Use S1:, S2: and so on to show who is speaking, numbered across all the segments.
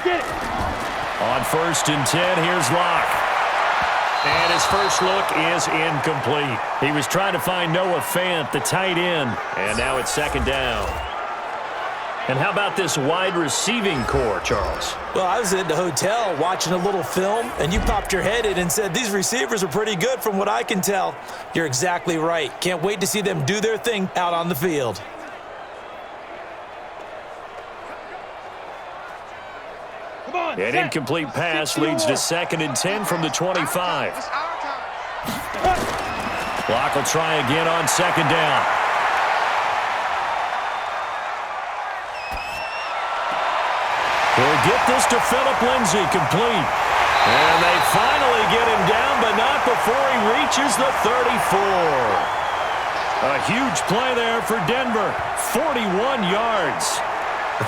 S1: Get it.
S2: On 1st and 10, here's Locke. And his first look is incomplete. He was trying to find Noah Fant, the tight end. And now it's 2nd down. And how about this wide receiving core, Charles?
S3: Well, I was at the hotel watching a little film, and you popped your head in and said, these receivers are pretty good from what I can tell. You're exactly right. Can't wait to see them do their thing out on the field.
S2: An incomplete pass leads to 2nd and 10 from the 25. Locke will try again on 2nd down. We'll get this to Phillip Lindsay, complete. And they finally get him down, but not before he reaches the 34. A huge play there for Denver, 41 yards.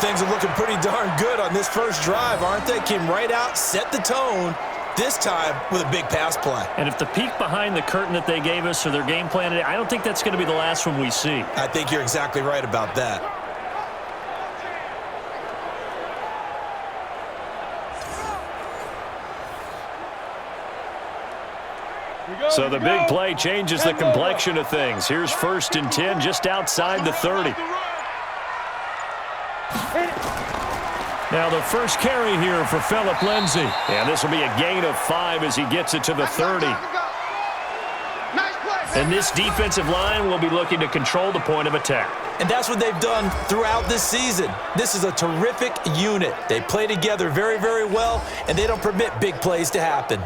S3: Things are looking pretty darn good on this first drive, aren't they? Came right out, set the tone, this time with a big pass play.
S2: And if the peek behind the curtain that they gave us or their game plan, I don't think that's going to be the last one we see.
S3: I think you're exactly right about that.
S2: So the big play changes the complexion of things. Here's 1st and 10 just outside the 30. Now the first carry here for Phillip Lindsay. And this will be a gain of 5 as he gets it to the 30. And this defensive line will be looking to control the point of attack.
S3: And that's what they've done throughout this season. This is a terrific unit. They play together very, very well, and they don't permit big plays to happen.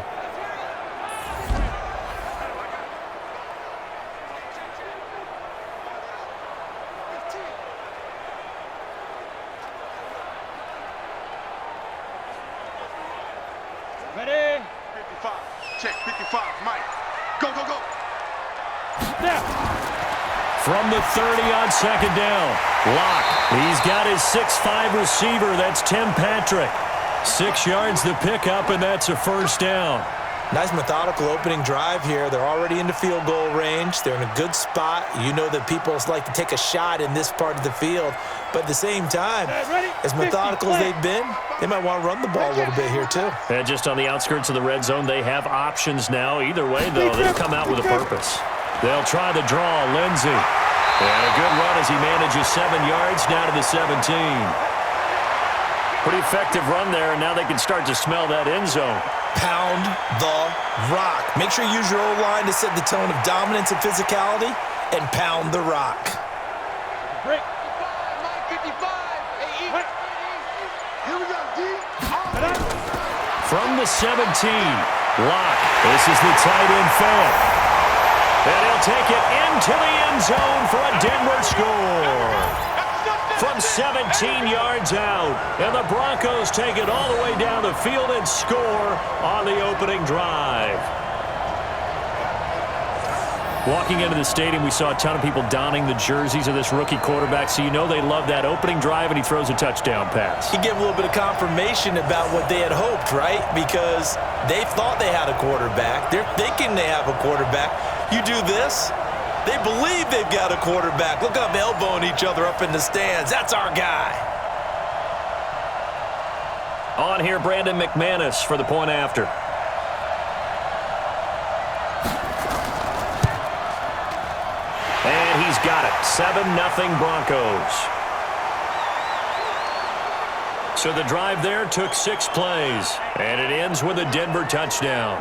S1: Ready?
S4: 55. Check. 55. Mike. Go, go, go.
S1: Now.
S2: From the 30 on 2nd down. Locke. He's got his 6'5 receiver. That's Tim Patrick. 6 yards the pickup, and that's a 1st down.
S3: Nice methodical opening drive here. They're already into field goal range. They're in a good spot. You know that people like to take a shot in this part of the field. But at the same time, as methodical as they've been, they might want to run the ball a little bit here too.
S2: And just on the outskirts of the red zone, they have options now. Either way, though, they've come out with a purpose. They'll try the draw, Lindsay. And a good run as he manages 7 yards down to the 17. Pretty effective run there, and now they can start to smell that end zone.
S3: Pound the rock. Make sure you use your O-line to set the tone of dominance and physicality, and pound the rock.
S1: Break.
S4: 55. Hey, here we go, D.
S2: From the 17, Locke. This is the tight end Fant. And he'll take it into the end zone for a Denver score. From 17 yards out, and the Broncos take it all the way down the field and score on the opening drive. Walking into the stadium, we saw a ton of people donning the jerseys of this rookie quarterback, so you know they love that opening drive, and he throws a touchdown pass.
S3: He gave a little bit of confirmation about what they had hoped, right? Because they thought they had a quarterback. They're thinking they have a quarterback. You do this, they believe they've got a quarterback. Look up, elbowing each other up in the stands. That's our guy.
S2: On here, Brandon McManus for the point after. And he's got it. 7-0 Broncos. So the drive there took 6 plays, and it ends with a Denver touchdown.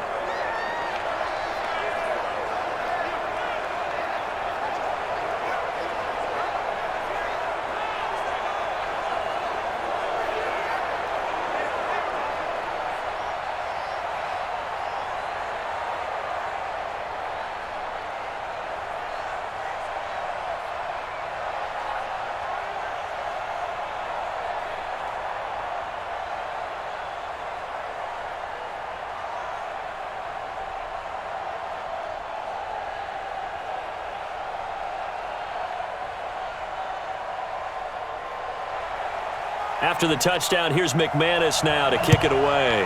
S2: After the touchdown, here's McManus now to kick it away.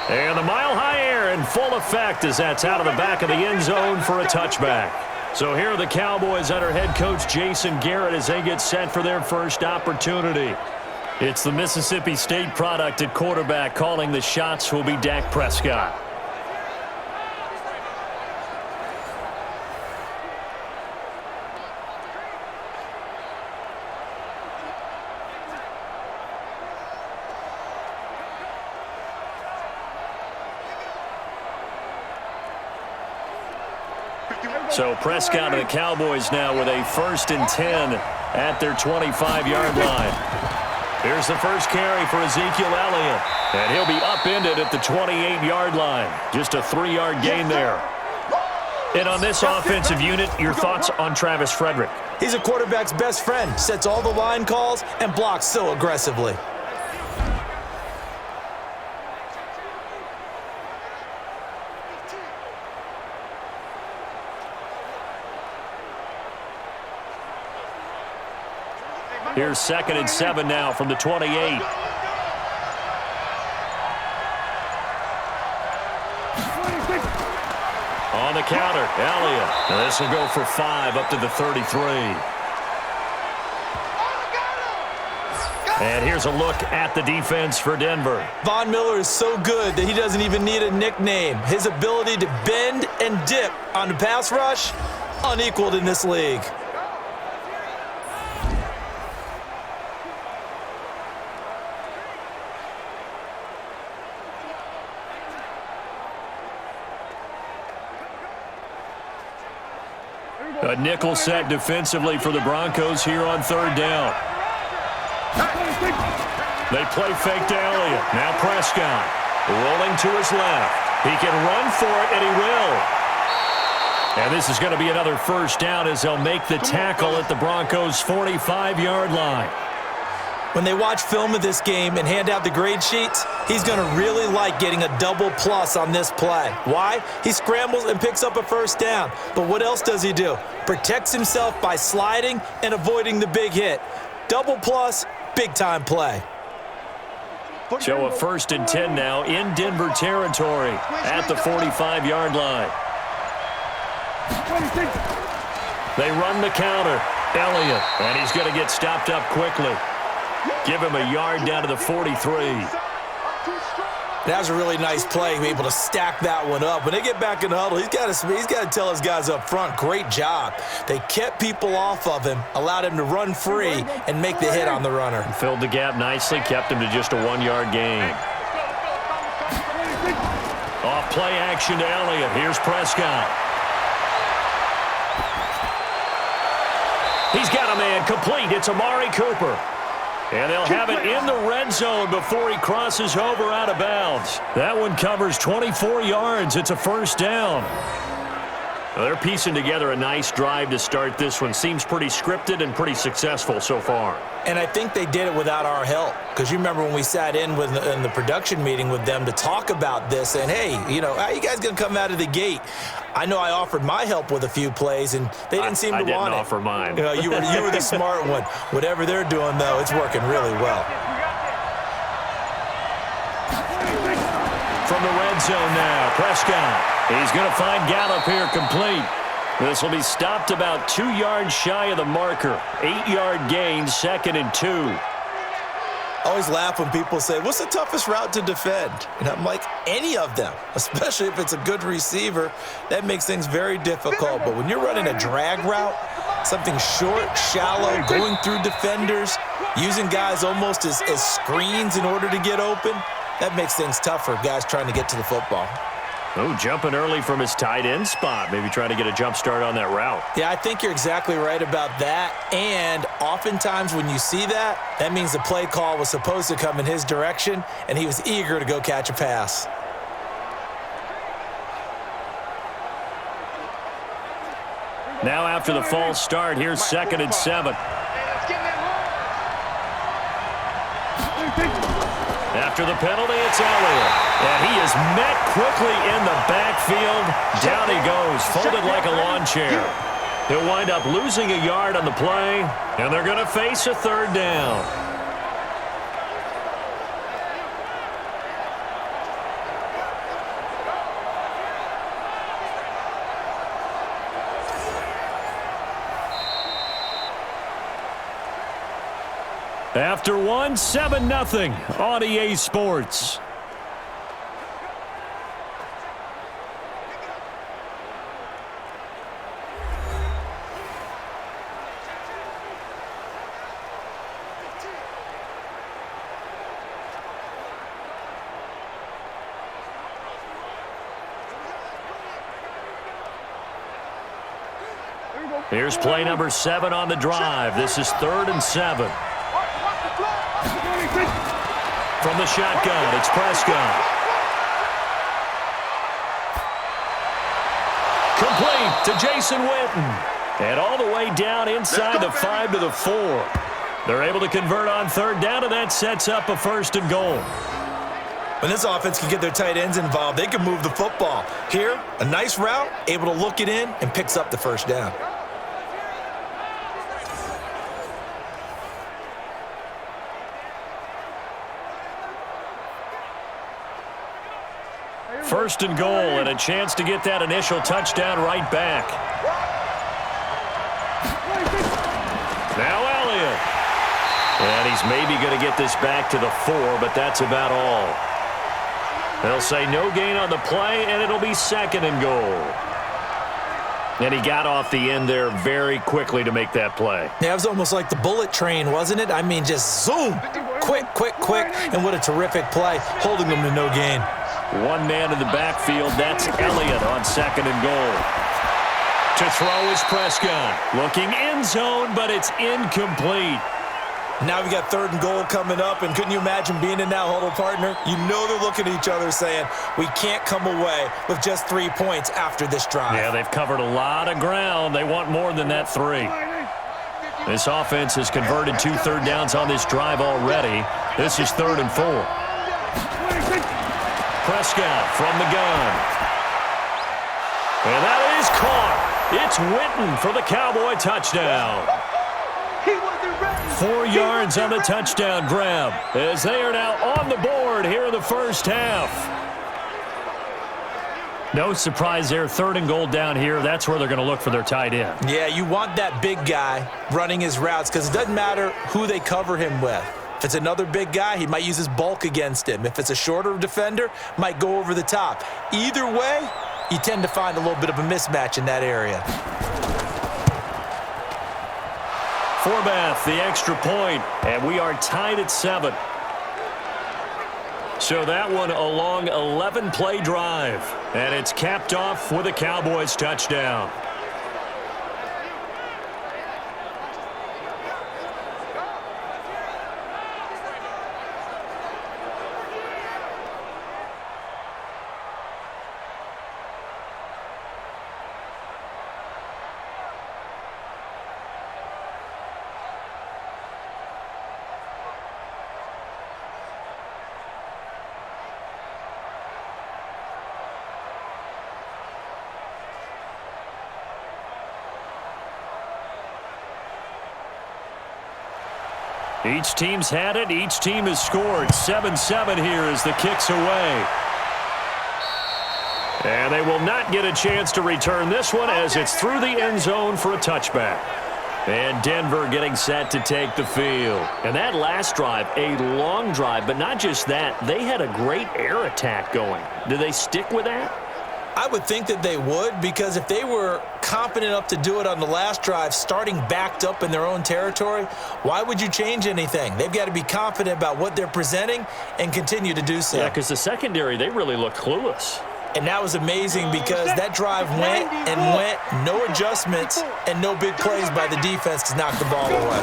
S2: And the mile-high air in full effect as that's out of the back of the end zone for a touchback. So here are the Cowboys under head coach Jason Garrett as they get set for their first opportunity. It's the Mississippi State product at quarterback. Calling the shots will be Dak Prescott. So Prescott and the Cowboys now with a 1st and 10 at their 25-yard line. Here's the first carry for Ezekiel Elliott. And he'll be upended at the 28-yard line. Just a 3-yard gain there. And on this offensive unit, your thoughts on Travis Frederick?
S3: He's a quarterback's best friend. Sets all the line calls and blocks so aggressively.
S2: Here's 2nd and 7 now from the 28. On the counter, Elliott. And this will go for 5 up to the 33. And here's a look at the defense for Denver.
S3: Von Miller is so good that he doesn't even need a nickname. His ability to bend and dip on the pass rush, unequaled in this league.
S2: A nickel set defensively for the Broncos here on 3rd down. They play fake to Elliott. Now Prescott rolling to his left. He can run for it, and he will. And this is going to be another 1st down as they'll make the tackle at the Broncos' 45-yard line.
S3: When they watch film of this game and hand out the grade sheets, he's going to really like getting a double plus on this play. Why? He scrambles and picks up a 1st down. But what else does he do? Protects himself by sliding and avoiding the big hit. Double plus, big-time play.
S2: So a 1st and 10 now in Denver territory at the 45-yard line. They run the counter. Elliott, and he's going to get stopped up quickly. Give him a yard down to the 43.
S3: That was a really nice play, be able to stack that one up. When they get back in the huddle, he's got to tell his guys up front, great job. They kept people off of him, allowed him to run free and make the hit on the runner.
S2: Filled the gap nicely, kept him to just a 1-yard gain. Off play action to Elliott. Here's Prescott. He's got a man complete. It's Amari Cooper. And they'll have it in the red zone before he crosses over out of bounds. That one covers 24 yards. It's a 1st down. Well, they're piecing together a nice drive to start this one. Seems pretty scripted and pretty successful so far.
S3: And I think they did it without our help. Because you remember when we sat in the production meeting with them to talk about this. And, hey, how are you guys going to come out of the gate? I know I offered my help with a few plays, and they didn't seem to want it.
S2: I didn't offer mine.
S3: You were the smart one. Whatever they're doing, though, it's working really well.
S2: From the red zone now, Prescott. He's going to find Gallup here complete. This will be stopped about 2 yards shy of the marker. 8-yard gain, 2nd and 2.
S3: I always laugh when people say, what's the toughest route to defend? And I'm like, any of them, especially if it's a good receiver. That makes things very difficult. But when you're running a drag route, something short, shallow, going through defenders, using guys almost as screens in order to get open, that makes things tough for guys trying to get to the football.
S2: Oh, jumping early from his tight end spot. Maybe trying to get a jump start on that route.
S3: Yeah, I think you're exactly right about that. And oftentimes when you see that, that means the play call was supposed to come in his direction, and he was eager to go catch a pass.
S2: Now after the false start, here's 2nd and 7. After the penalty, it's Elliott. And he is met quickly in the backfield. Down he goes, folded like a lawn chair. He'll wind up losing a yard on the play, and they're going to face a 3rd down. After one, 7-0 on EA Sports. Here's play number 7 on the drive. This is 3rd and 7. From the shotgun, it's Prescott. Complete to Jason Witten. And all the way down inside the 5 to the 4. They're able to convert on 3rd down, and that sets up a 1st and goal.
S3: When this offense can get their tight ends involved, they can move the football. Here, a nice route, able to look it in, and picks up the 1st down.
S2: First and goal, and a chance to get that initial touchdown right back. Now Elliott. And he's maybe going to get this back to the 4, but that's about all. They'll say no gain on the play, and it'll be 2nd and goal. And he got off the end there very quickly to make that play.
S3: Yeah, it was almost like the bullet train, wasn't it? I mean, just zoom. Quick, quick, quick. And what a terrific play, holding them to no gain.
S2: One man in the backfield, that's Elliott on 2nd and goal. To throw is Prescott. Looking end zone, but it's incomplete.
S3: Now we got 3rd and goal coming up, and couldn't you imagine being in that huddle, partner? You know they're looking at each other saying, we can't come away with just 3 points after this drive.
S2: Yeah, they've covered a lot of ground. They want more than that 3. This offense has converted 2 third downs on this drive already. This is 3rd and 4. Prescott from the gun. And that is caught. It's Witten for the Cowboy touchdown. 4 yards on the touchdown grab as they are now on the board here in the first half. No surprise there. 3rd and goal down here. That's where they're going to look for their tight end.
S3: Yeah, you want that big guy running his routes because it doesn't matter who they cover him with. If it's another big guy, he might use his bulk against him. If it's a shorter defender, might go over the top. Either way, you tend to find a little bit of a mismatch in that area.
S2: Forbath, the extra point, and we are tied at 7. So that one a long 11-play drive, and it's capped off with a Cowboys touchdown. Each team's had it. Each team has scored. 7-7 here as the kick's away. And they will not get a chance to return this one as it's through the end zone for a touchback. And Denver getting set to take the field. And that last drive, a long drive, but not just that. They had a great air attack going. Do they stick with that?
S3: I would think that they would, because if they were competent enough to do it on the last drive, starting backed up in their own territory, why would you change anything? They've got to be confident about what they're presenting and continue to do so.
S2: Yeah, because the secondary, they really look clueless.
S3: And that was amazing because that drive went and went, no adjustments, and no big plays by the defense to knock the ball away.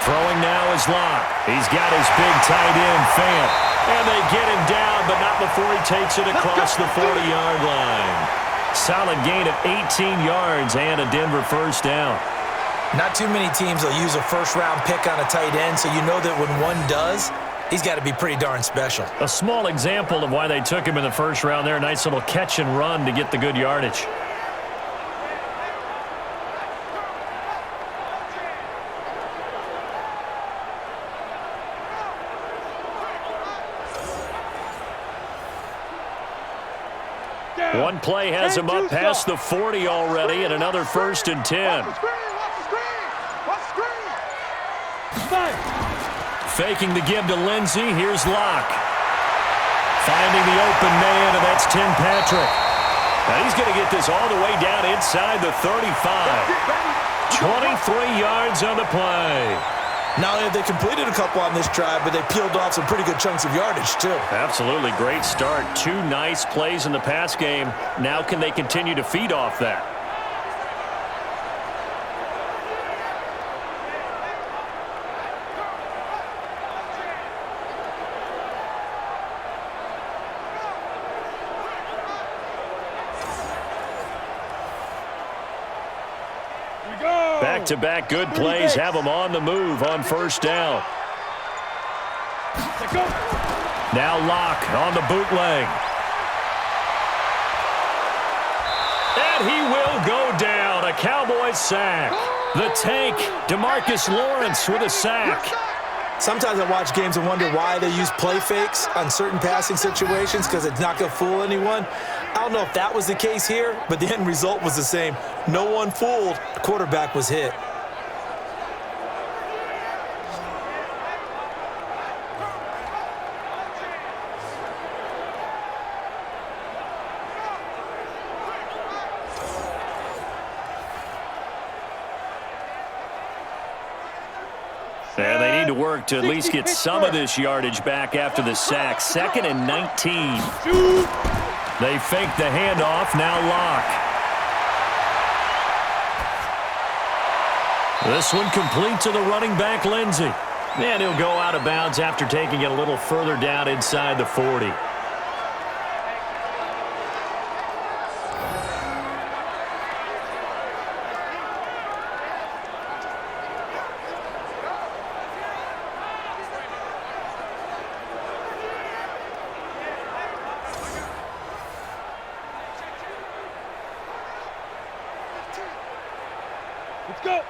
S2: Throwing now is Locke. He's got his big tight end, Fant. And they get him down, but not before he takes it across the 40-yard line. Solid gain of 18 yards and a Denver first down.
S3: Not too many teams will use a first-round pick on a tight end, so you know that when one does, he's got to be pretty darn special.
S2: A small example of why they took him in the first round there. Nice little catch and run to get the good yardage. One play has him up past the 40 already, and another 1st and 10.
S1: 5.
S2: Faking the give to Lindsey. Here's Locke. Finding the open man, and that's Tim Patrick. Now he's going to get this all the way down inside the 35. 23 yards on the play.
S3: Not only have they completed a couple on this drive, but they peeled off some pretty good chunks of yardage, too.
S2: Absolutely great start. 2 nice plays in the pass game. Now can they continue to feed off that? Back-to-back good plays have them on the move on first down. Now Locke on the bootleg. And he will go down. A Cowboys sack. The tank, DeMarcus Lawrence with a sack.
S3: Sometimes I watch games and wonder why they use play fakes on certain passing situations because it's not going to fool anyone. I don't know if that was the case here, but the end result was the same. No one fooled. The quarterback was hit.
S2: And they need to work to at least get some of this yardage back after the sack. 2nd and 19. They fake the handoff. Now Locke. This one complete to the running back, Lindsey. And he'll go out of bounds after taking it a little further down inside the 40.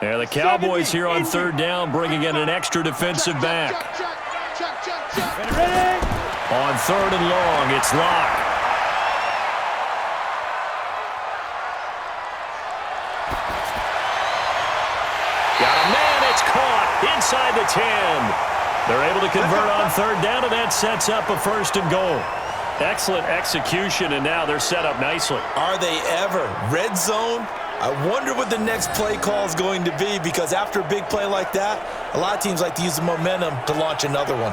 S2: And the Cowboys here on third down, bringing in an extra defensive back. On 3rd and long, it's Locke. Got a man, it's caught inside the 10. They're able to convert on 3rd down, and that sets up a 1st and goal. Excellent execution, and now they're set up nicely.
S3: Are they ever? Red zone? I wonder what the next play call is going to be, because after a big play like that, a lot of teams like to use the momentum to launch another one.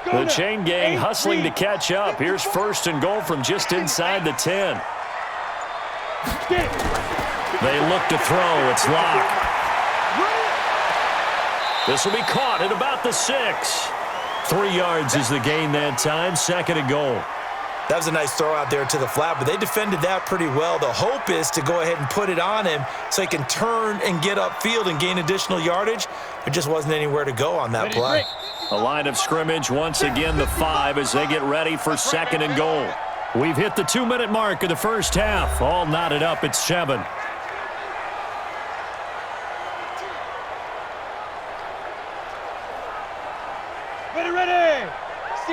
S2: The chain gang hustling to catch up. Here's 1st and goal from just inside the 10. They look to throw. It's Locke. This will be caught at about the 6. 3 yards is the gain that time. 2nd and goal.
S3: That was a nice throw out there to the flat, but they defended that pretty well. The hope is to go ahead and put it on him so he can turn and get upfield and gain additional yardage. There just wasn't anywhere to go on that play.
S2: A line of scrimmage once again, the 5, as they get ready for 2nd and goal. We've hit the 2-minute mark of the first half. All knotted up at 7.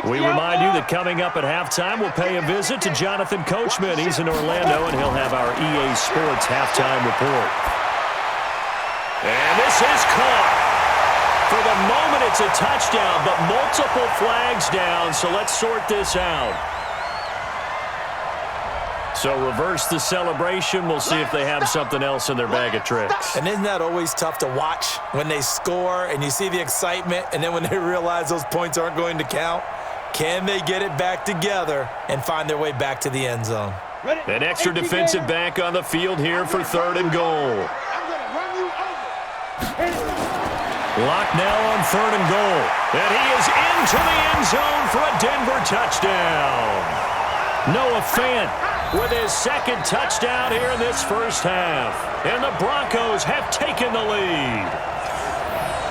S2: We remind you that coming up at halftime, we'll pay a visit to Jonathan Coachman. He's in Orlando, and he'll have our EA Sports halftime report. And this is caught. For the moment, it's a touchdown, but multiple flags down, so let's sort this out. So reverse the celebration. We'll see if they have something else in their bag of tricks.
S3: And isn't that always tough to watch when they score and you see the excitement, and then when they realize those points aren't going to count? Can they get it back together and find their way back to the end zone?
S2: An extra defensive back on the field here for 3rd and goal. Locke now on 3rd and goal. And he is into the end zone for a Denver touchdown. Noah Fant with his 2nd touchdown here in this first half. And the Broncos have taken the lead.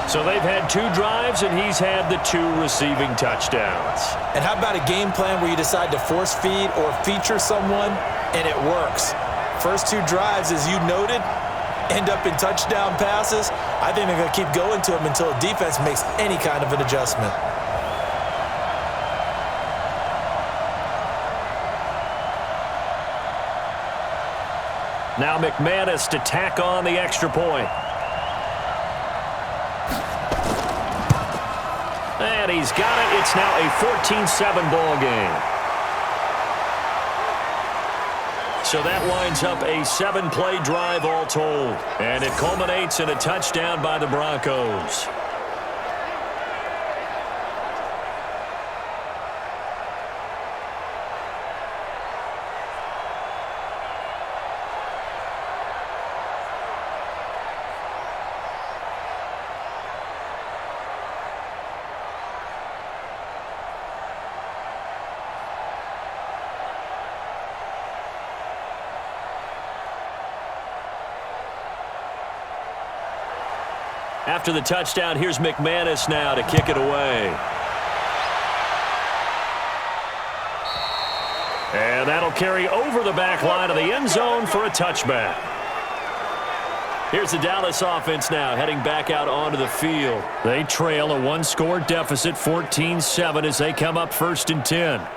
S2: So they've had 2 drives, and he's had the 2 receiving touchdowns.
S3: And how about a game plan where you decide to force feed or feature someone, and it works? First 2 drives, as you noted, end up in touchdown passes. I think they're going to keep going to them until the defense makes any kind of an adjustment.
S2: Now McManus to tack on the extra point. And he's got it. It's now a 14-7 ball game. So that winds up a 7-play drive all told. And it culminates in a touchdown by the Broncos. After the touchdown, here's McManus now to kick it away. And that'll carry over the back line of the end zone for a touchback. Here's the Dallas offense now heading back out onto the field. They trail a one-score deficit, 14-7, as they come up 1st and 10.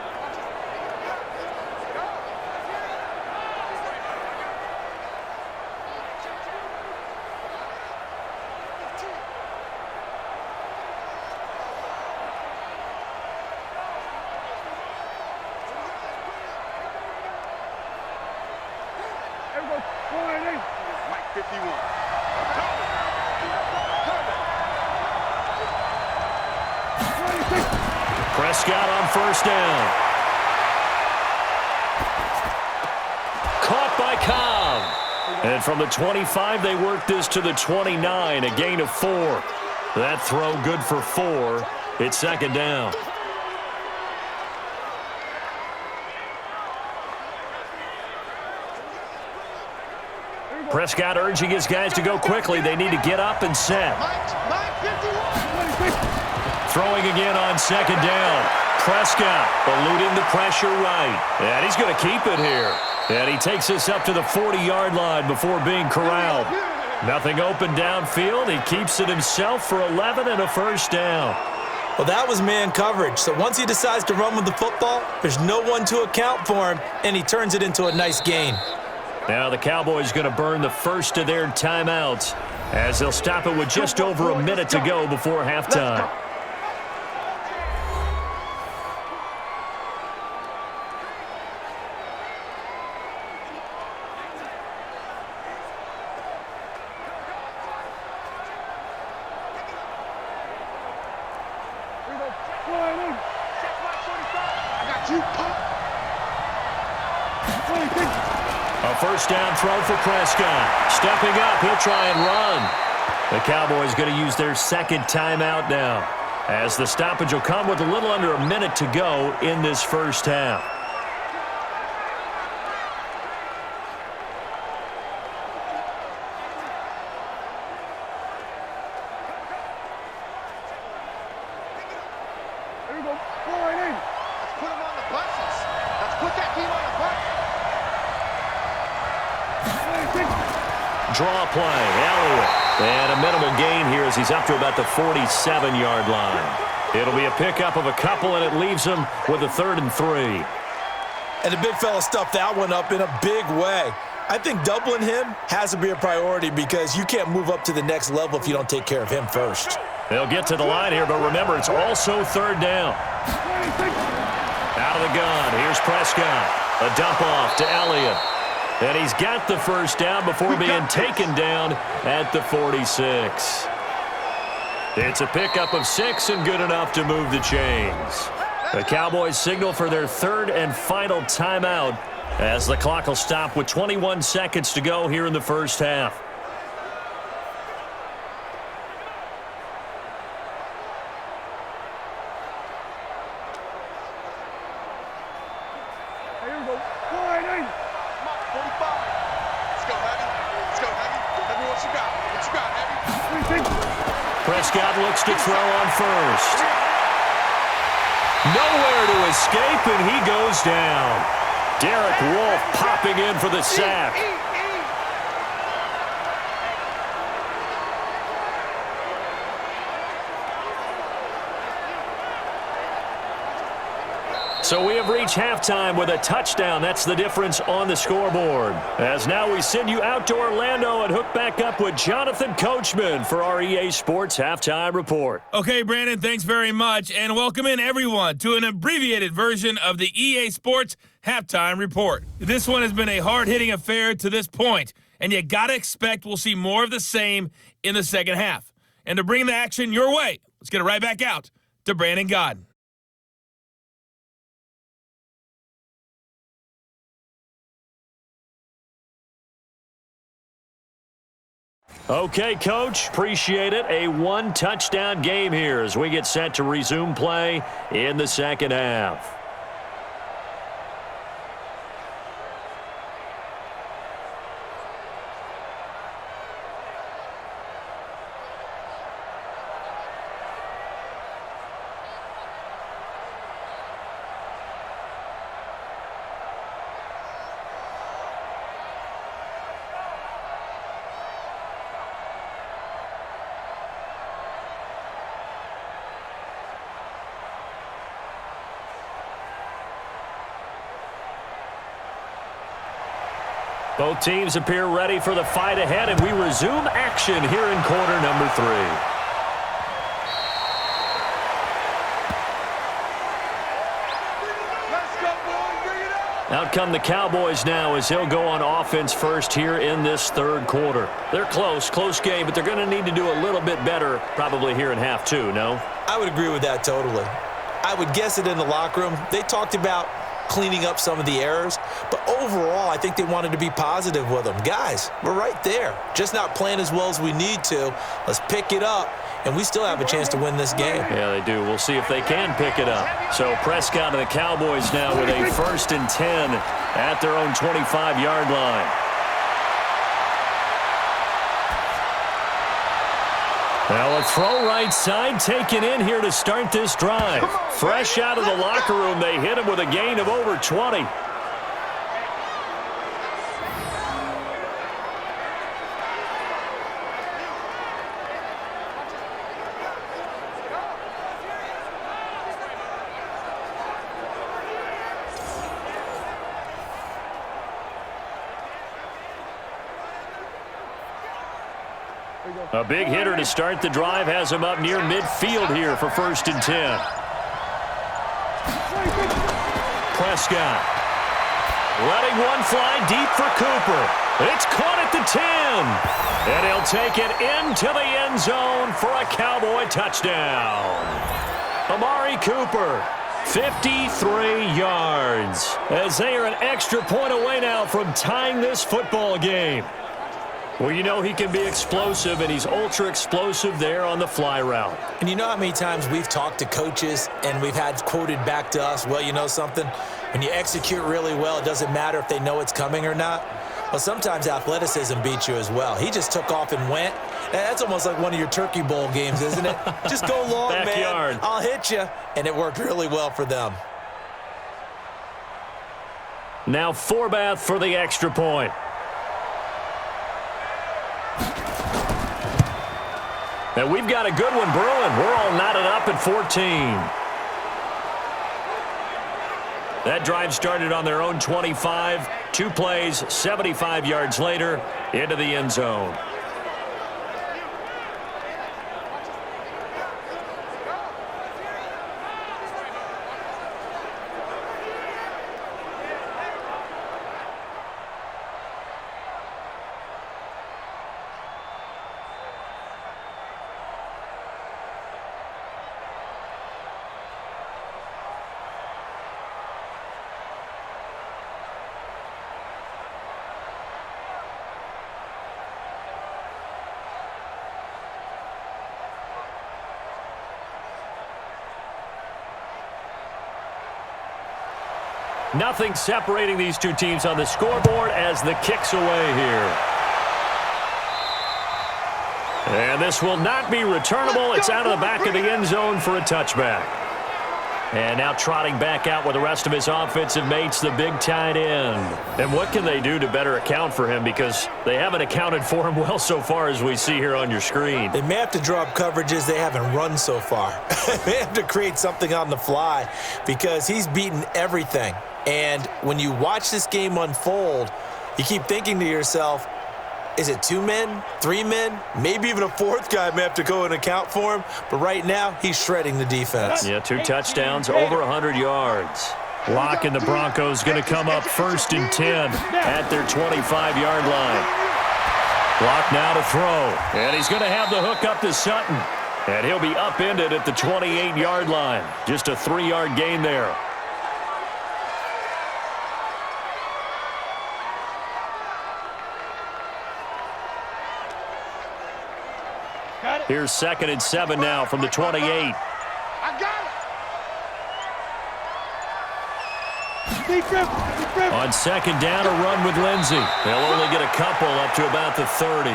S2: Prescott on 1st down. Caught by Cobb. And from the 25, they work this to the 29, a gain of 4. That throw good for 4. It's 2nd down. Prescott urging his guys to go quickly. They need to get up and set. Throwing again on 2nd down. Prescott eluding the pressure right. And he's going to keep it here. And he takes us up to the 40-yard line before being corralled. Nothing open downfield. He keeps it himself for 11 and a 1st down.
S3: Well, that was man coverage. So once he decides to run with the football, there's no one to account for him, and he turns it into a nice gain.
S2: Now the Cowboys going to burn the first of their timeouts as they'll stop it with just over a minute to go before halftime. A 1st down throw for Prescott. Stepping up, he'll try and run. The Cowboys going to use their 2nd timeout now, as the stoppage will come with a little under a minute to go in this 1st half. Draw play, Elliott. And a minimal gain here as he's up to about the 47-yard line. It'll be a pickup of a couple, and it leaves him with a 3rd and 3.
S3: And the big fella stuffed that one up in a big way. I think doubling him has to be a priority because you can't move up to the next level if you don't take care of him first.
S2: They'll get to the line here, but remember, it's also 3rd down. Out of the gun, here's Prescott. A dump off to Elliott. And he's got the 1st down before being taken down at the 46. It's a pickup of 6 and good enough to move the chains. The Cowboys signal for their 3rd and final timeout as the clock will stop with 21 seconds to go here in the 1st half. Prescott looks to throw on 1st. Nowhere to escape, and he goes down. Derek Wolfe popping in for the sack. So we have reached reach halftime with a touchdown. That's the difference on the scoreboard. As now we send you out to Orlando and hook back up with Jonathan Coachman for our EA Sports Halftime Report.
S5: Okay, Brandon, thanks very much, and welcome in everyone to an abbreviated version of the EA Sports Halftime Report. This one has been a hard-hitting affair to this point, and you gotta expect we'll see more of the same in the second half. And to bring the action your way, let's get it right back out to Brandon Godden.
S2: Okay, Coach, appreciate it. A one-touchdown game here as we get set to resume play in the second half. Both teams appear ready for the fight ahead, and we resume action here in quarter number 3.
S4: Let's go, boys. Bring it on.
S2: Out come the Cowboys now as he'll go on offense first here in this third quarter. They're close game, but they're going to need to do a little bit better probably here in half 2, no?
S3: I would agree with that totally. I would guess it in the locker room. They talked about cleaning up some of the errors, but overall, I think they wanted to be positive with them. Guys, we're right there. Just not playing as well as we need to. Let's pick it up, and we still have a chance to win this game.
S2: Yeah, they do. We'll see if they can pick it up. So Prescott and the Cowboys now with a 1st and 10 at their own 25-yard line. Now a throw right side taken in here to start this drive. Fresh out of the locker room, they hit him with a gain of over 20. A big hitter to start the drive has him up near midfield here for 1st and 10. Prescott letting one fly deep for Cooper. It's caught at the 10. And he'll take it into the end zone for a Cowboy touchdown. Amari Cooper, 53 yards. As they are an extra point away now from tying this football game. Well, you know he can be explosive, and he's ultra-explosive there on the fly route.
S3: And you know how many times we've talked to coaches and we've had quoted back to us, well, you know something? When you execute really well, it doesn't matter if they know it's coming or not. Well, sometimes athleticism beats you as well. He just took off and went. That's almost like one of your Turkey Bowl games, isn't it? Just go long,
S2: Backyard.
S3: man. I'll hit you. And it worked really well for them.
S2: Now Forbath for the extra point. And we've got a good one brewing. We're all knotted up at 14. That drive started on their own 25. 2 plays, 75 yards later, into the end zone. Nothing separating these two teams on the scoreboard as the kick's away here. And this will not be returnable. It's out of the back of the end zone for a touchback. And now trotting back out with the rest of his offensive mates, the big tight end. And what can they do to better account for him? Because they haven't accounted for him well so far, as we see here on your screen.
S3: They may have to draw up coverages they haven't run so far. They have to create something on the fly because he's beaten everything. And when you watch this game unfold, you keep thinking to yourself, is it 2 men, 3 men? Maybe even a 4th guy may have to go and account for him. But right now, he's shredding the defense.
S2: Yeah, 2 touchdowns, over 100 yards. Lock and the Broncos going to come up 1st and 10 at their 25-yard line. Lock now to throw. And he's going to have the hook up to Sutton. And he'll be upended at the 28-yard line. Just a 3-yard gain there. Here's 2nd and 7 now from the 28.
S4: I got it.
S2: On 2nd down, a run with Lindsey. They'll only get a couple up to about the 30.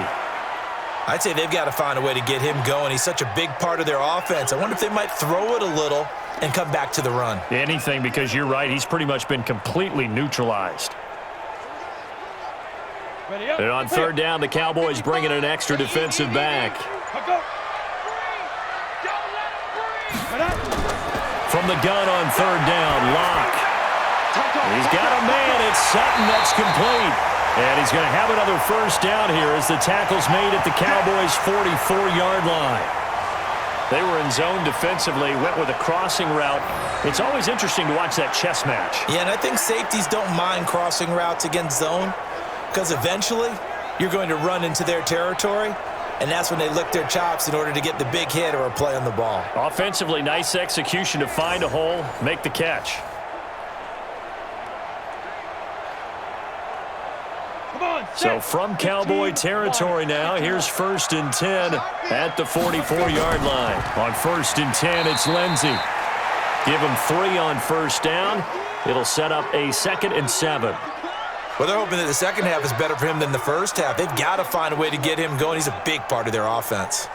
S3: I'd say they've got to find a way to get him going. He's such a big part of their offense. I wonder if they might throw it a little and come back to the run.
S2: Anything, because you're right, he's pretty much been completely neutralized. And on 3rd down, the Cowboys bring in an extra defensive back. From the gun on 3rd down, Lock. He's got a man. It's Sutton. That's complete. And he's going to have another 1st down here as the tackle's made at the Cowboys' 44-yard line. They were in zone defensively, went with a crossing route. It's always interesting to watch that chess match.
S3: Yeah, and I think safeties don't mind crossing routes against zone because eventually you're going to run into their territory, and that's when they lick their chops in order to get the big hit or a play on the ball.
S2: Offensively, nice execution to find a hole, make the catch. So from Cowboy territory now, here's 1st and 10 at the 44-yard line. On 1st and 10, it's Lindsey. Give him 3 on 1st down. It'll set up a 2nd and 7.
S3: Well, they're hoping that the second half is better for him than the first half. They've got to find a way to get him going. He's a big part of their offense.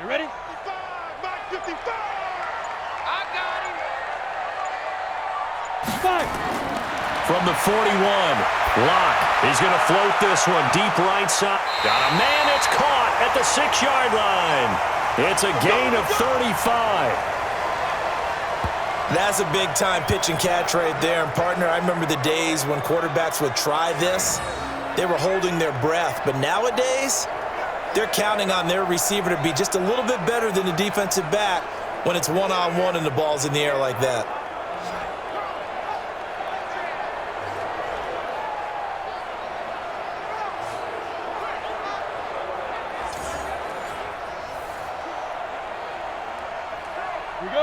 S1: You ready?
S4: 55. I got him.
S1: 5.
S2: From the 41, Lock. He's going to float this one deep right side. Got a man. It's caught at the 6-yard line. It's a gain of 35.
S3: That's a big-time pitch and catch right there. And, partner, I remember the days when quarterbacks would try this. They were holding their breath. But nowadays, they're counting on their receiver to be just a little bit better than the defensive back when it's one-on-one and the ball's in the air like that.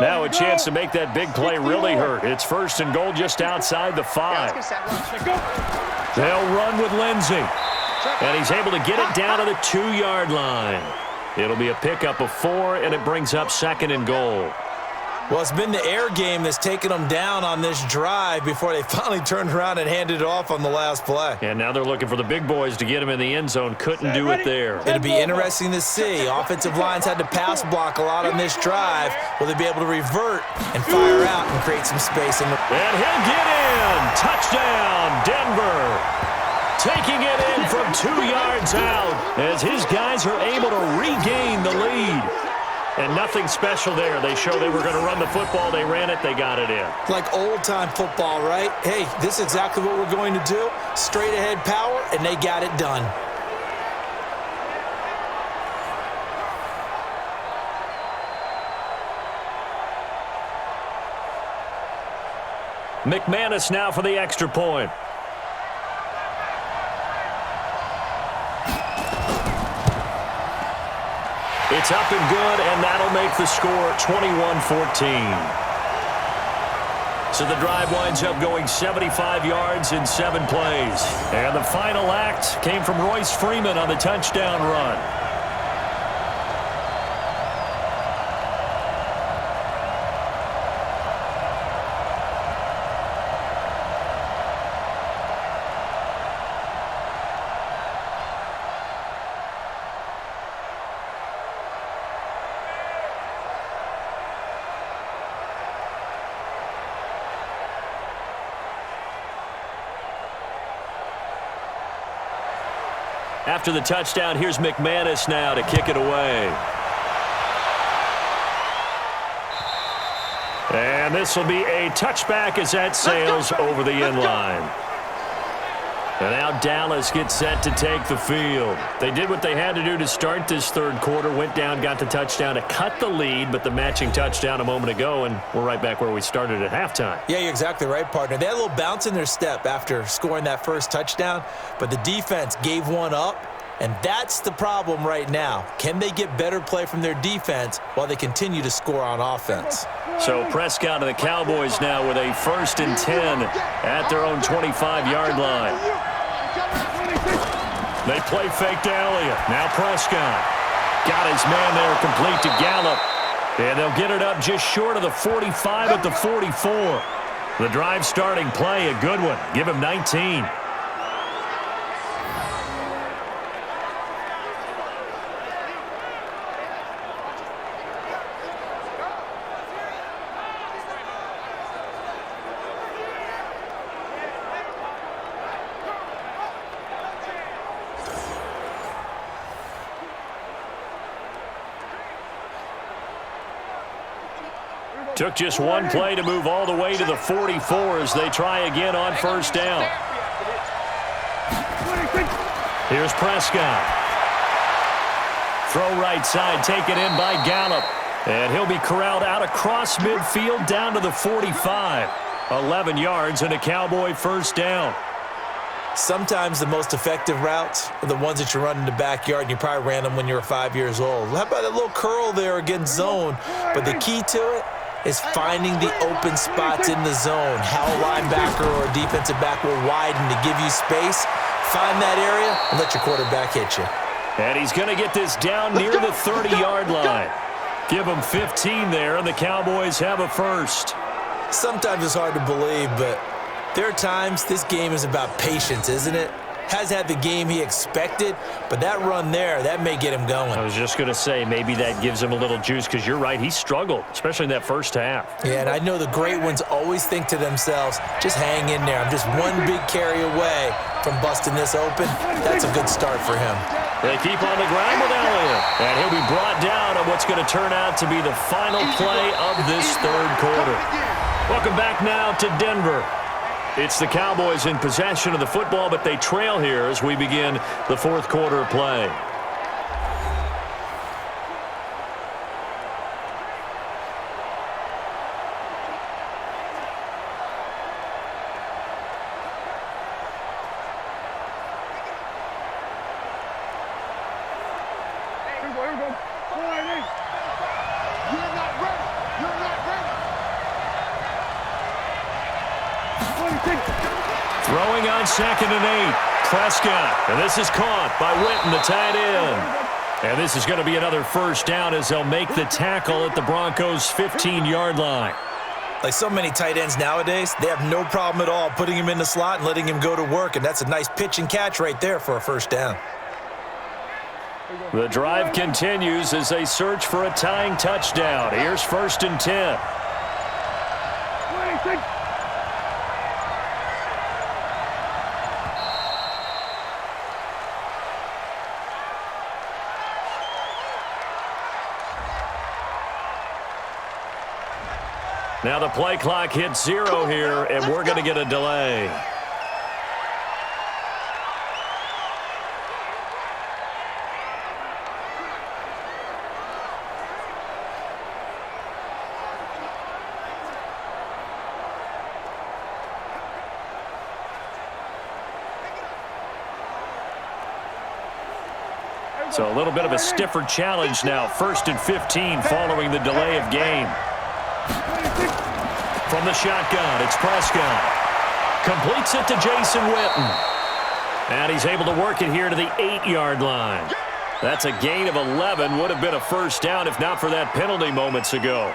S2: Now a chance to make that big play really hurt. It's 1st and goal just outside the 5. They'll run with Lindsey. And he's able to get it down to the 2-yard line. It'll be a pickup of 4, and it brings up 2nd and goal.
S3: Well, it's been the air game that's taken them down on this drive before they finally turned around and handed it off on the last play.
S2: And now they're looking for the big boys to get him in the end zone. Couldn't do it there.
S3: It'll be interesting to see. Offensive lines had to pass block a lot on this drive. Will they be able to revert and fire out and create some space?
S2: And he'll get in. Touchdown, Denver. Taking it in from 2 yards out as his guys are able to regain the lead. And nothing special there. They show they were going to run the football. They ran it. They got it in.
S3: Like old-time football, right? Hey, this is exactly what we're going to do. Straight-ahead power, and they got it done.
S2: McManus now for the extra point. It's up and good, and that'll make the score 21-14. So the drive winds up going 75 yards in 7 plays. And the final act came from Royce Freeman on the touchdown run. After the touchdown, here's McManus now to kick it away. And this will be a touchback as that sails over the end line. And now Dallas gets set to take the field. They did what they had to do to start this third quarter, went down, got the touchdown to cut the lead, but the matching touchdown a moment ago, and we're right back where we started at halftime.
S3: Yeah, you're exactly right, partner. They had a little bounce in their step after scoring that first touchdown, but the defense gave one up, and that's the problem right now. Can they get better play from their defense while they continue to score on offense?
S2: So Prescott and the Cowboys now with a 1st and 10 at their own 25-yard line. They play fake to Elliott. Now Prescott. Got his man there complete to Gallup. And they'll get it up just short of the 45 at the 44. The drive starting play, a good one. Give him 19. Took just one play to move all the way to the 44 as they try again on first down. Here's Prescott. Throw right side, taken in by Gallup. And he'll be corralled out across midfield down to the 45. 11 yards and a Cowboy first down.
S3: Sometimes the most effective routes are the ones that you run in the backyard, and you probably ran them when you were 5 years old. How about that little curl there against zone? But the key to it is finding the open spots in the zone. How a linebacker or a defensive back will widen to give you space. Find that area and let your quarterback hit you.
S2: And he's going to get this down near the 30-yard line. Give him 15 there, and the Cowboys have a first.
S3: Sometimes it's hard to believe, but there are times this game is about patience, isn't it? Has had the game he expected, but that run there, that may get him going.
S2: I was just going to say, maybe that gives him a little juice, because you're right, he struggled, especially in that first half.
S3: Yeah, and I know the great ones always think to themselves, just hang in there. I'm just one big carry away from busting this open. That's a good start for him.
S2: They keep on the ground with Elliott, and he'll be brought down on what's going to turn out to be the final play of this third quarter. Welcome back now to Denver. It's the Cowboys in possession of the football, but they trail here as we begin the fourth quarter play. Throwing on 2nd and 8. Prescott. And this is caught by Witten, the tight end. And this is going to be another first down as they'll make the tackle at the Broncos' 15-yard line.
S3: Like so many tight ends nowadays, they have no problem at all putting him in the slot and letting him go to work. And that's a nice pitch and catch right there for a first down.
S2: The drive continues as they search for a tying touchdown. Here's 1st and 10. Now the play clock hits 0 here, and we're going to get a delay. So a little bit of a stiffer challenge now. 1st and 15 following the delay of game. From the shotgun, it's Prescott. Completes it to Jason Witten. And he's able to work it here to the 8-yard line. That's a gain of 11. Would have been a first down if not for that penalty moments ago.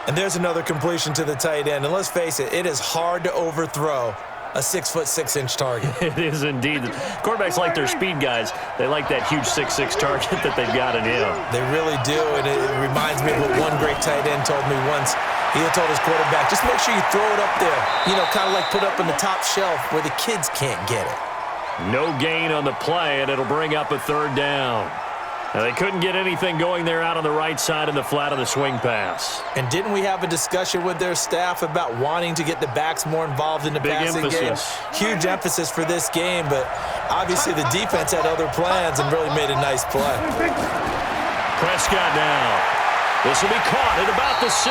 S3: And there's another completion to the tight end. And let's face it, it is hard to overthrow a 6'6" target.
S2: It is indeed. Quarterbacks like their speed guys. They like that huge 6'6" target that they've got in him.
S3: They really do, and it reminds me of what one great tight end told me once. He had told his quarterback, just make sure you throw it up there. You know, kind of like put up on the top shelf where the kids can't get it.
S2: No gain on the play, and it'll bring up a third down. Now, they couldn't get anything going there out on the right side in the flat of the swing pass.
S3: And didn't we have a discussion with their staff about wanting to get the backs more involved in the passing game? Huge emphasis for this game, but obviously the defense had other plans and really made a nice play.
S2: Prescott now. This will be caught at about the 6.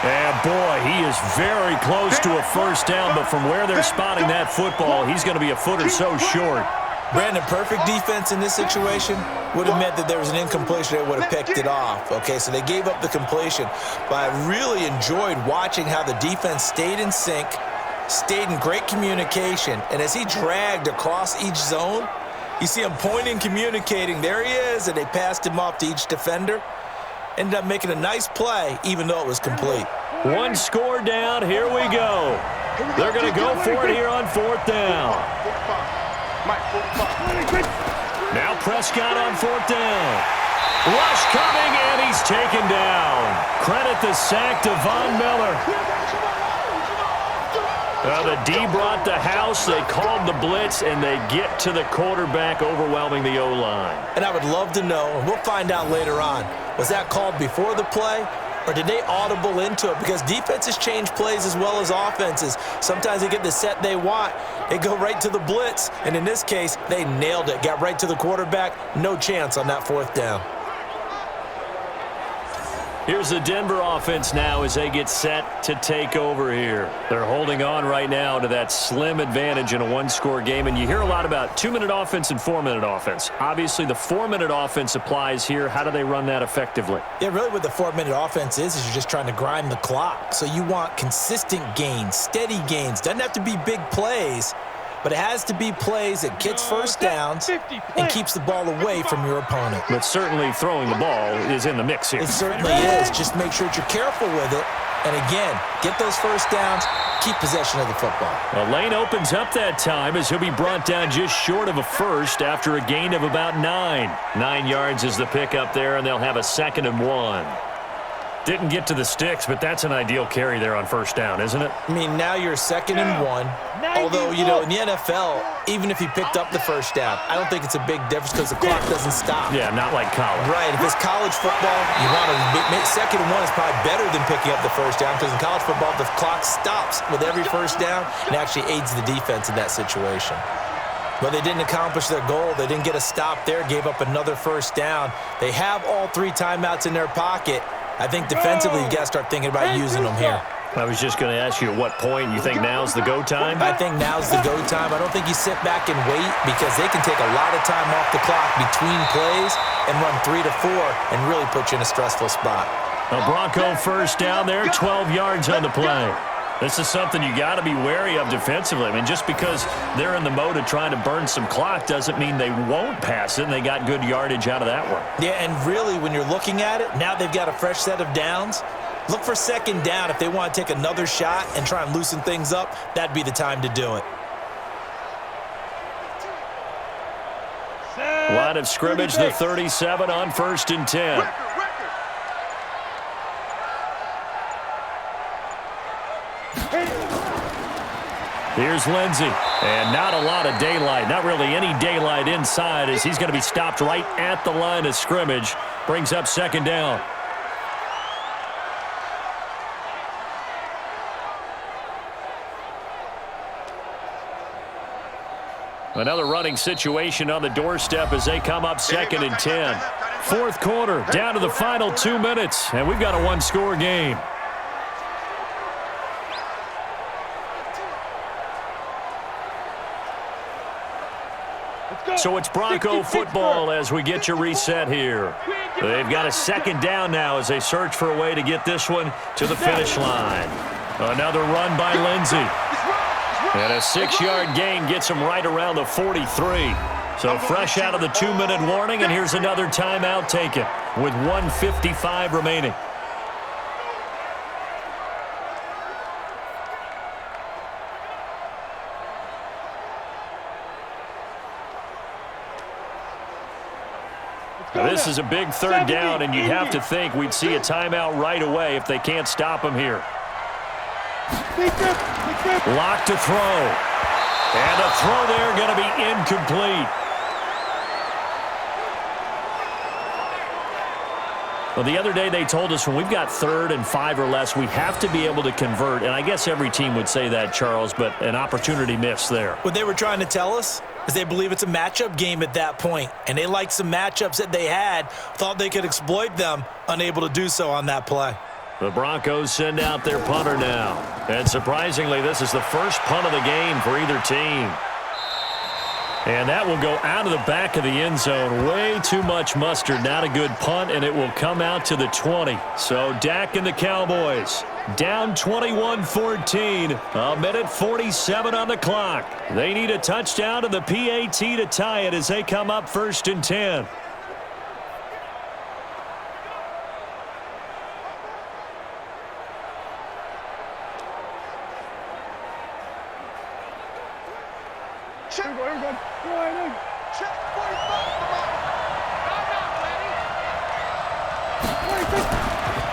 S2: And, boy, he is very close to a first down, but from where they're spotting that football, he's going to be a foot or so short.
S3: Brandon, perfect defense in this situation would have meant that there was an incompletion. They would have picked it off. Okay, so they gave up the completion. But I really enjoyed watching how the defense stayed in sync, stayed in great communication, and as he dragged across each zone, you see him pointing, communicating. There he is, and they passed him off to each defender. Ended up making a nice play, even though it was complete.
S2: One score down. Here we go. They're going to go for it here on 4th down. Now Prescott on 4th down. Rush coming, and he's taken down. Credit the sack to Von Miller. The D brought the house. They called the blitz, and they get to the quarterback, overwhelming the O-line.
S3: And I would love to know, and we'll find out later on, was that called before the play, or did they audible into it? Because defenses change plays as well as offenses. Sometimes they get the set they want. They go right to the blitz, and in this case, they nailed it. Got right to the quarterback. No chance on that 4th down.
S2: Here's the Denver offense now as they get set to take over here. They're holding on right now to that slim advantage in a one-score game, and you hear a lot about 2-minute offense and 4-minute offense. Obviously, the 4-minute offense applies here. How do they run that effectively?
S3: Yeah, really what the 4-minute offense is you're just trying to grind the clock. So you want consistent gains, steady gains. Doesn't have to be big plays, but it has to be plays that gets first downs and keeps the ball away from your opponent.
S2: But certainly throwing the ball is in the mix here.
S3: It certainly is. Just make sure that you're careful with it. And again, get those first downs, keep possession of the football.
S2: A lane opens up that time as he'll be brought down just short of a first after a gain of about 9. 9 yards is the pickup there, and they'll have a 2nd and 1. Didn't get to the sticks, but that's an ideal carry there on first down, isn't it?
S3: I mean, now you're 2nd and 1. Although, you know, in the NFL, even if he picked up the first down, I don't think it's a big difference because the clock doesn't stop.
S2: Yeah, not like college.
S3: Right. If it's college football, you want to make 2nd and 1 is probably better than picking up the first down because in college football, the clock stops with every first down and actually aids the defense in that situation. But they didn't accomplish their goal. They didn't get a stop there, gave up another first down. They have all 3 timeouts in their pocket. I think defensively, you've got to start thinking about using them here.
S2: I was just going to ask you at what point you think now's the go time?
S3: I think now's the go time. I don't think you sit back and wait because they can take a lot of time off the clock between plays and run 3 to 4 and really put you in a stressful spot.
S2: A Bronco first down there, 12 yards on the play. This is something you got to be wary of defensively. I mean, just because they're in the mode of trying to burn some clock doesn't mean they won't pass it, and they got good yardage out of that one.
S3: Yeah, and really, when you're looking at it, now they've got a fresh set of downs. Look for 2nd down. If they want to take another shot and try and loosen things up, that'd be the time to do it.
S2: Line of scrimmage, the 37 on 1st and 10. Here's Lindsey, and not a lot of daylight, not really any daylight inside as he's going to be stopped right at the line of scrimmage. Brings up 2nd down. Another running situation on the doorstep as they come up 2nd and 10. 4th quarter, down to the final 2 minutes, and we've got a one-score game. So it's Bronco football as we get you reset here. They've got a 2nd down now as they search for a way to get this one to the finish line. Another run by Lindsey. And a 6-yard gain gets him right around the 43. So fresh out of the 2-minute warning, and here's another timeout taken with 1:55 remaining. Now, this is a big 3rd down, and you'd have to think we'd see a timeout right away if they can't stop him here. Lock to throw. And the throw there going to be incomplete. Well, the other day they told us when we've got 3rd and 5 or less, we have to be able to convert. And I guess every team would say that, Charles, but an opportunity missed there.
S3: What they were trying to tell us is they believe it's a matchup game at that point, and they liked some matchups that they had, thought they could exploit them, unable to do so on that play.
S2: The Broncos send out their punter now. And surprisingly, this is the first punt of the game for either team. And that will go out of the back of the end zone. Way too much mustard. Not a good punt, and it will come out to the 20. So Dak and the Cowboys down 21-14. A minute 47 on the clock. They need a touchdown to the PAT to tie it as they come up 1st and 10.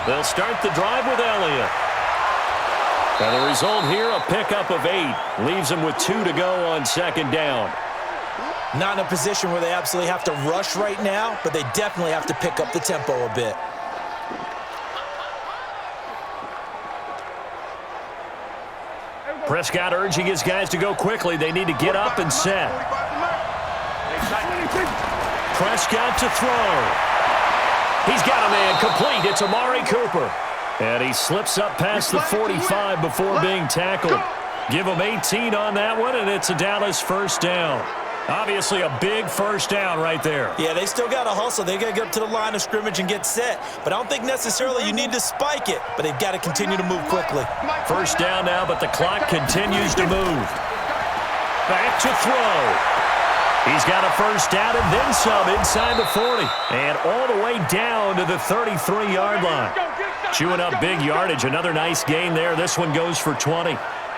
S2: They'll start the drive with Elliott. And the result here, a pickup of 8. Leaves them with 2 to go on 2nd down.
S3: Not in a position where they absolutely have to rush right now, but they definitely have to pick up the tempo a bit.
S2: Prescott urging his guys to go quickly. They need to get up and set. Prescott to throw. He's got a man complete. It's Amari Cooper. And he slips up past the 45 before being tackled. Give him 18 on that one, and it's a Dallas 1st down. Obviously a big 1st down right there.
S3: Yeah, they still got to hustle. They got to get up to the line of scrimmage and get set. But I don't think necessarily you need to spike it, but they've got to continue to move quickly.
S2: 1st down now, but the clock continues to move. Back to throw. He's got a 1st down and then some inside the 40. And all the way down to the 33-yard line. Chewing up big yardage. Another nice gain there. This one goes for 20.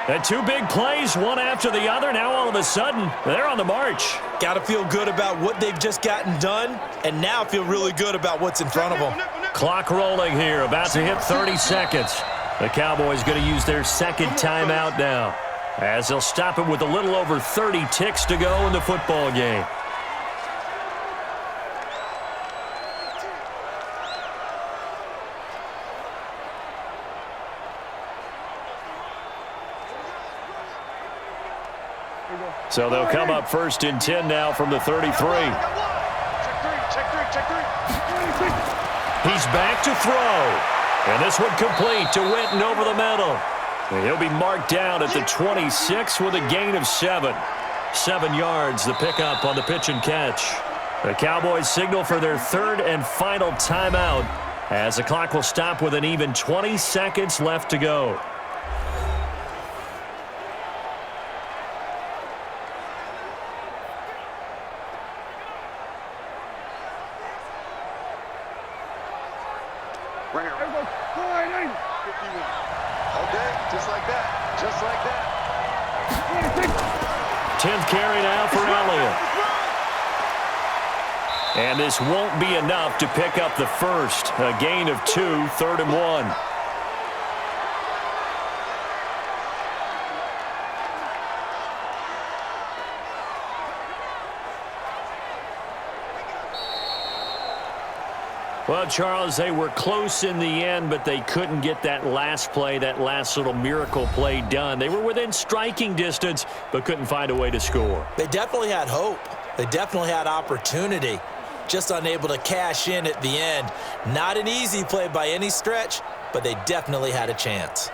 S2: And 2 big plays, one after the other. Now all of a sudden, they're on the march.
S3: Got to feel good about what they've just gotten done, and now feel really good about what's in front of them.
S2: Clock rolling here, about to hit 30 seconds. The Cowboys going to use their 2nd timeout now, as they'll stop it with a little over 30 ticks to go in the football game. So they'll come up 1st and 10 now from the 33.
S4: Check 3, check 3.
S2: He's back to throw. And this one complete to Witten over the middle. And he'll be marked down at the 26 with a gain of 7. 7 yards, the pickup on the pitch and catch. The Cowboys signal for their 3rd and final timeout as the clock will stop with an even 20 seconds left to go.
S4: Right here. 51. Okay, just like that. Just like that.
S2: 10th carry now for Elliott. And this won't be enough to pick up the 1st. A gain of 2, 3rd and 1. Well, Charles, they were close in the end, but they couldn't get that last play, that last little miracle play done. They were within striking distance, but couldn't find a way to score.
S3: They definitely had hope. They definitely had opportunity. Just unable to cash in at the end. Not an easy play by any stretch, but they definitely had a chance.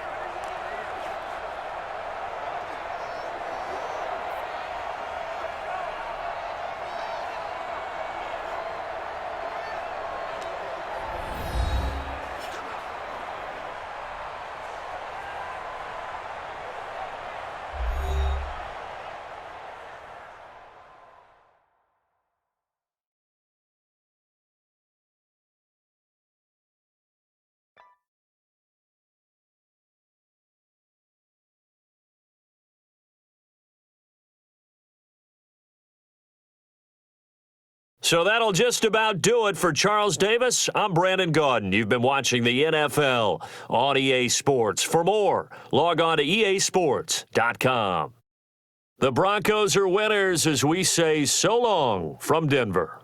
S2: So that'll just about do it for Charles Davis. I'm Brandon Gaudin. You've been watching the NFL on EA Sports. For more, log on to easports.com. The Broncos are winners as we say so long from Denver.